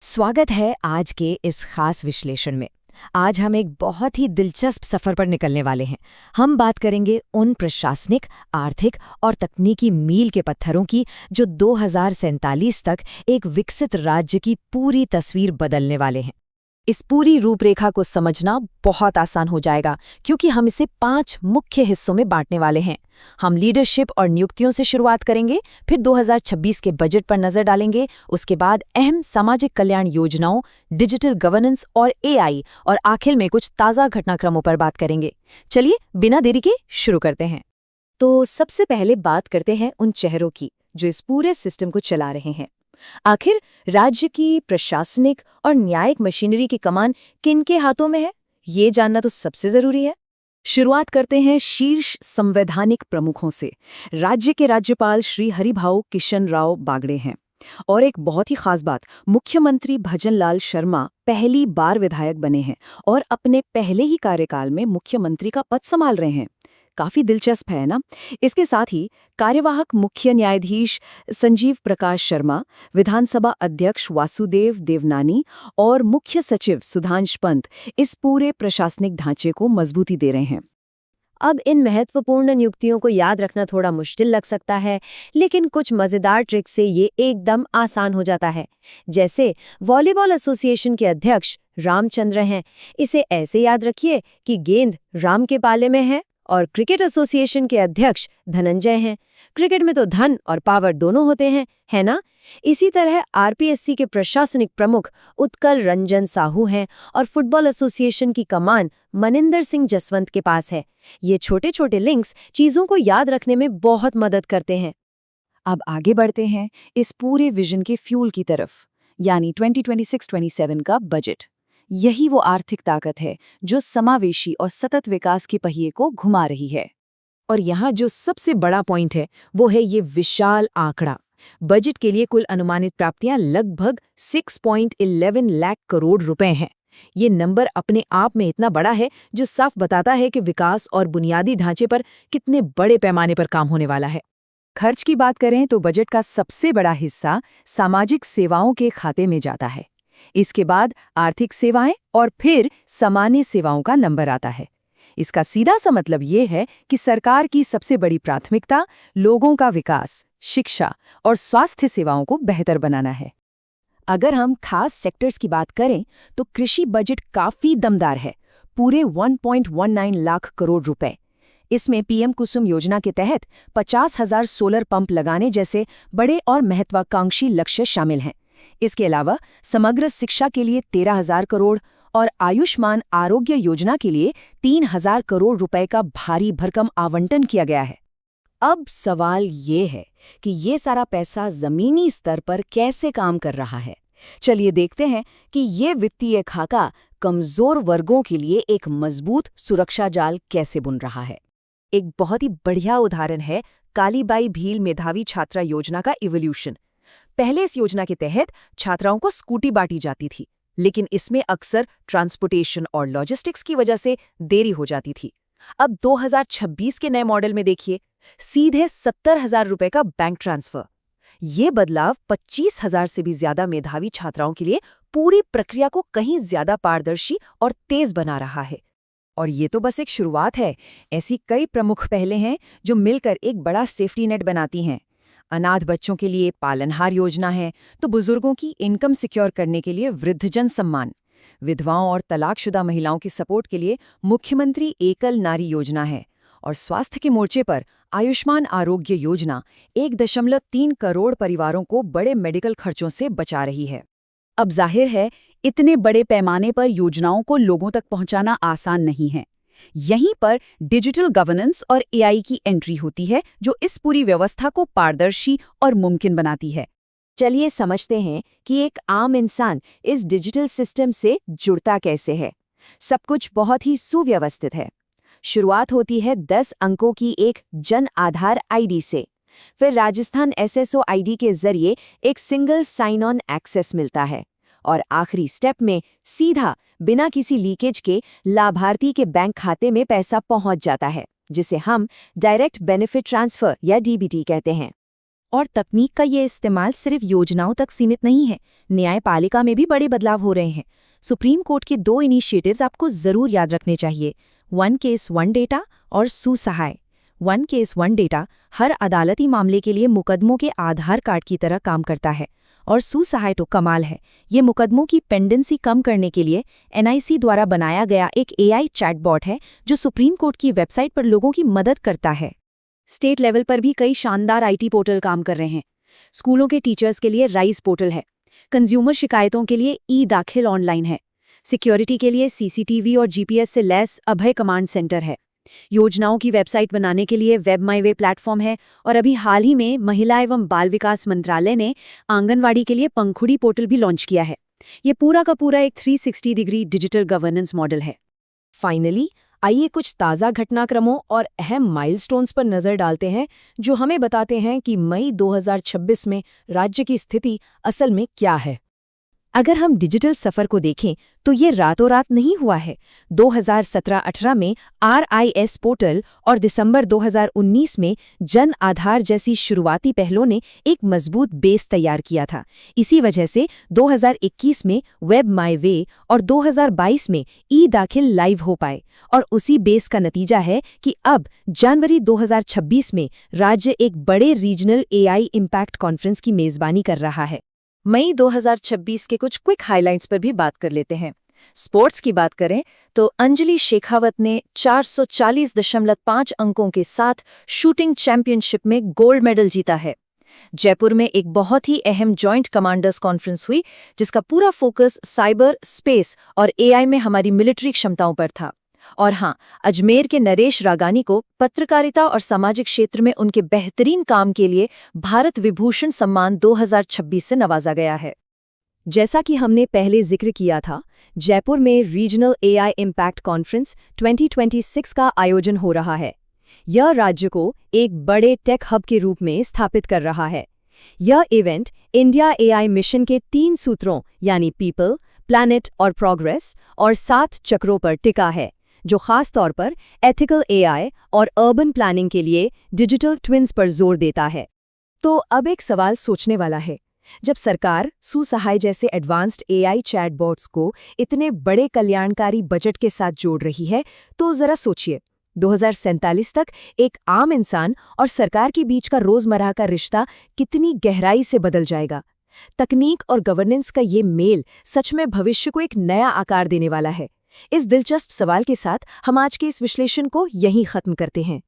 स्वागत है आज के इस खास विश्लेषण में। आज हम एक बहुत ही दिलचस्प सफर पर निकलने वाले हैं। हम बात करेंगे उन प्रशासनिक, आर्थिक और तकनीकी मील के पत्थरों की जो 2047 तक एक विकसित राज्य की पूरी तस्वीर बदलने वाले हैं। इस पूरी रूपरेखा को समझना बहुत आसान हो जाएगा क्योंकि हम इसे 5 मुख्य हिस्सों में बांटने वाले हैं। हम लीडरशिप और नियुक्तियों से शुरुआत करेंगे, फिर 2026 के बजट पर नजर डालेंगे, उसके बाद अहम सामाजिक कल्याण योजनाओं, डिजिटल गवर्नेंस और एआई, और आखिर में कुछ ताज़ा घटनाक्रमों पर बात करेंगे। चलिए बिना देरी के शुरू करते हैं। तो सबसे पहले बात करते हैं उन चेहरों की जो इस पूरे सिस्टम को चला रहे हैं। आखिर राज्य की प्रशासनिक और न्यायिक मशीनरी की कमान किनके हाथों में है, ये जानना तो सबसे जरूरी है। शुरुआत करते हैं शीर्ष संवैधानिक प्रमुखों से। राज्य के राज्यपाल श्री हरिभाऊ किशन राव बागड़े हैं। और एक बहुत ही खास बात, मुख्यमंत्री भजनलाल शर्मा पहली बार विधायक बने हैं और अपने पहले ही कार्यकाल में मुख्यमंत्री का पद संभाल रहे हैं। काफी दिलचस्प है ना। इसके साथ ही कार्यवाहक मुख्य न्यायाधीश संजीव प्रकाश शर्मा, विधानसभा अध्यक्ष वासुदेव देवनानी और मुख्य सचिव सुधांश पंत इस पूरे प्रशासनिक ढांचे को मजबूती दे रहे हैं। अब इन महत्वपूर्ण नियुक्तियों को याद रखना थोड़ा मुश्किल लग सकता है, लेकिन कुछ मजेदार ट्रिक से ये एकदम आसान हो जाता है। जैसे वॉलीबॉल एसोसिएशन के अध्यक्ष रामचंद्र हैं, इसे ऐसे याद रखिए कि गेंद राम के पाले में है। और क्रिकेट एसोसिएशन के अध्यक्ष धनंजय हैं। क्रिकेट में तो धन और पावर दोनों होते हैं, है ना। इसी तरह आरपीएससी के प्रशासनिक प्रमुख उत्कल रंजन साहू हैं और फुटबॉल एसोसिएशन की कमान मनिंदर सिंह जसवंत के पास है। ये छोटे छोटे लिंक्स चीजों को याद रखने में बहुत मदद करते हैं। अब आगे बढ़ते हैं इस पूरे विजन के फ्यूल की तरफ, यानी 2026-27 का बजट। यही वो आर्थिक ताकत है जो समावेशी और सतत विकास के पहिए को घुमा रही है। और यहाँ जो सबसे बड़ा पॉइंट है वो है ये विशाल आंकड़ा। बजट के लिए कुल अनुमानित प्राप्तियां लगभग 6.11 लाख करोड़ रुपए हैं। ये नंबर अपने आप में इतना बड़ा है जो साफ बताता है कि विकास और बुनियादी ढांचे पर कितने बड़े पैमाने पर काम होने वाला है। खर्च की बात करें तो बजट का सबसे बड़ा हिस्सा सामाजिक सेवाओं के खाते में जाता है। इसके बाद आर्थिक सेवाएं और फिर सामान्य सेवाओं का नंबर आता है। इसका सीधा सा मतलब ये है कि सरकार की सबसे बड़ी प्राथमिकता लोगों का विकास, शिक्षा और स्वास्थ्य सेवाओं को बेहतर बनाना है। अगर हम खास सेक्टर्स की बात करें तो कृषि बजट काफी दमदार है, पूरे 1.19 लाख करोड़ रुपए। इसमें पीएम कुसुम योजना के तहत 50,000 सोलर पंप लगाने जैसे बड़े और महत्वाकांक्षी लक्ष्य शामिल हैं। इसके अलावा समग्र शिक्षा के लिए 13,000 करोड़ और आयुष्मान आरोग्य योजना के लिए 3,000 करोड़ रुपए का भारी भरकम आवंटन किया गया है। अब सवाल ये है कि ये सारा पैसा जमीनी स्तर पर कैसे काम कर रहा है। चलिए देखते हैं कि ये वित्तीय खाका कमजोर वर्गों के लिए एक मजबूत सुरक्षा जाल कैसे बुन रहा है। एक बहुत ही बढ़िया उदाहरण है कालीबाई भील मेधावी छात्रा योजना का इवोल्यूशन। पहले इस योजना के तहत छात्राओं को स्कूटी बांटी जाती थी, लेकिन इसमें अक्सर ट्रांसपोर्टेशन और लॉजिस्टिक्स की वजह से देरी हो जाती थी। अब 2026 के नए मॉडल में देखिए, सीधे 70,000 रुपए का बैंक ट्रांसफर। ये बदलाव 25,000 से भी ज्यादा मेधावी छात्राओं के लिए पूरी प्रक्रिया को कहीं ज्यादा पारदर्शी और तेज बना रहा है। और ये तो बस एक शुरुआत है। ऐसी कई प्रमुख पहलें हैं जो मिलकर एक बड़ा सेफ्टी नेट बनाती हैं। अनाथ बच्चों के लिए पालनहार योजना है, तो बुजुर्गों की इनकम सिक्योर करने के लिए वृद्धजन सम्मान, विधवाओं और तलाकशुदा महिलाओं की सपोर्ट के लिए मुख्यमंत्री एकल नारी योजना है, और स्वास्थ्य के मोर्चे पर आयुष्मान आरोग्य योजना 1.3 करोड़ परिवारों को बड़े मेडिकल खर्चों से बचा रही है। अब जाहिर है इतने बड़े पैमाने पर योजनाओं को लोगों तक पहुंचाना आसान नहीं है। यहीं पर डिजिटल गवर्नेंस और एआई की एंट्री होती है जो इस पूरी व्यवस्था को पारदर्शी और मुमकिन बनाती है। चलिए समझते हैं कि एक आम इंसान इस डिजिटल सिस्टम से जुड़ता कैसे है। सब कुछ बहुत ही सुव्यवस्थित है। शुरुआत होती है 10 अंकों की एक जन आधार आईडी से। फिर राजस्थान एसएसओ आईडी के जरिए एक सिंगल साइन ऑन एक्सेस मिलता है, और आखिरी स्टेप में सीधा बिना किसी लीकेज के लाभार्थी के बैंक खाते में पैसा पहुंच जाता है, जिसे हम डायरेक्ट बेनिफिट ट्रांसफर या डीबीटी कहते हैं। और तकनीक का ये इस्तेमाल सिर्फ योजनाओं तक सीमित नहीं है, न्यायपालिका में भी बड़े बदलाव हो रहे हैं। सुप्रीम कोर्ट के 2 इनिशिएटिव्स आपको जरूर याद रखने चाहिए, वन केस वन डेटा और सुसहाय। वन केस वन डेटा हर अदालती मामले के लिए मुकदमों के आधार कार्ड की तरह काम करता है, और सुसहाय तो कमाल है। ये मुकदमों की पेंडेंसी कम करने के लिए एनआईसी द्वारा बनाया गया एक एआई चैटबॉट है जो सुप्रीम कोर्ट की वेबसाइट पर लोगों की मदद करता है। स्टेट लेवल पर भी कई शानदार आईटी पोर्टल काम कर रहे हैं। स्कूलों के टीचर्स के लिए राइज पोर्टल है, कंज्यूमर शिकायतों के लिए ई-दाखिल ऑनलाइन है, सिक्योरिटी के लिए सीसीटीवी और जीपीएस से लैस अभय कमांड सेंटर है, योजनाओं की वेबसाइट बनाने के लिए वेब माई वे प्लेटफॉर्म है, और अभी हाल ही में महिला एवं बाल विकास मंत्रालय ने आंगनवाड़ी के लिए पंखुड़ी पोर्टल भी लॉन्च किया है। ये पूरा का पूरा एक 360 डिग्री डिजिटल गवर्नेंस मॉडल है। फाइनली आइए कुछ ताज़ा घटनाक्रमों और अहम माइलस्टोन्स पर नज़र डालते हैं जो हमें बताते हैं कि मई 2026 में राज्य की स्थिति असल में क्या है। अगर हम डिजिटल सफ़र को देखें तो ये रातों रात नहीं हुआ है। 2017-18 में RIS पोर्टल और दिसंबर 2019 में जन आधार जैसी शुरुआती पहलों ने एक मजबूत बेस तैयार किया था। इसी वजह से 2021 में वेब माई वे और 2022 में ई-दाखिल लाइव हो पाए, और उसी बेस का नतीजा है कि अब जनवरी 2026 में राज्य एक बड़े रीजनल AI इम्पैक्ट कॉन्फ्रेंस की मेज़बानी कर रहा है। मई 2026 के कुछ क्विक हाइलाइट्स पर भी बात कर लेते हैं। स्पोर्ट्स की बात करें तो अंजलि शेखावत ने 440.5 अंकों के साथ शूटिंग चैंपियनशिप में गोल्ड मेडल जीता है। जयपुर में एक बहुत ही अहम जॉइंट कमांडर्स कॉन्फ्रेंस हुई जिसका पूरा फोकस साइबर, स्पेस और AI में हमारी मिलिट्री क्षमताओं पर था। और हाँ, अजमेर के नरेश रागानी को पत्रकारिता और सामाजिक क्षेत्र में उनके बेहतरीन काम के लिए भारत विभूषण सम्मान 2026 से नवाजा गया है। जैसा कि हमने पहले जिक्र किया था, जयपुर में रीजनल AI इम्पैक्ट कॉन्फ्रेंस 2026 का आयोजन हो रहा है। यह राज्य को एक बड़े टेक हब के रूप में स्थापित कर रहा है। यह इवेंट इंडिया AI मिशन के 3 सूत्रों यानी पीपल, प्लैनेट और प्रोग्रेस और 7 चक्रों पर टिका है, जो खास तौर पर एथिकल AI और अर्बन प्लानिंग के लिए डिजिटल ट्विन्स पर जोर देता है। तो अब एक सवाल सोचने वाला है, जब सरकार सुसहाय जैसे एडवांस्ड AI चैटबॉट्स को इतने बड़े कल्याणकारी बजट के साथ जोड़ रही है, तो जरा सोचिए 2047 तक एक आम इंसान और सरकार के बीच का रोजमर्रा का रिश्ता कितनी गहराई से बदल जाएगा। तकनीक और गवर्नेंस का ये मेल सच में भविष्य को एक नया आकार देने वाला है। इस दिलचस्प सवाल के साथ हम आज के इस विश्लेषण को यहीं खत्म करते हैं।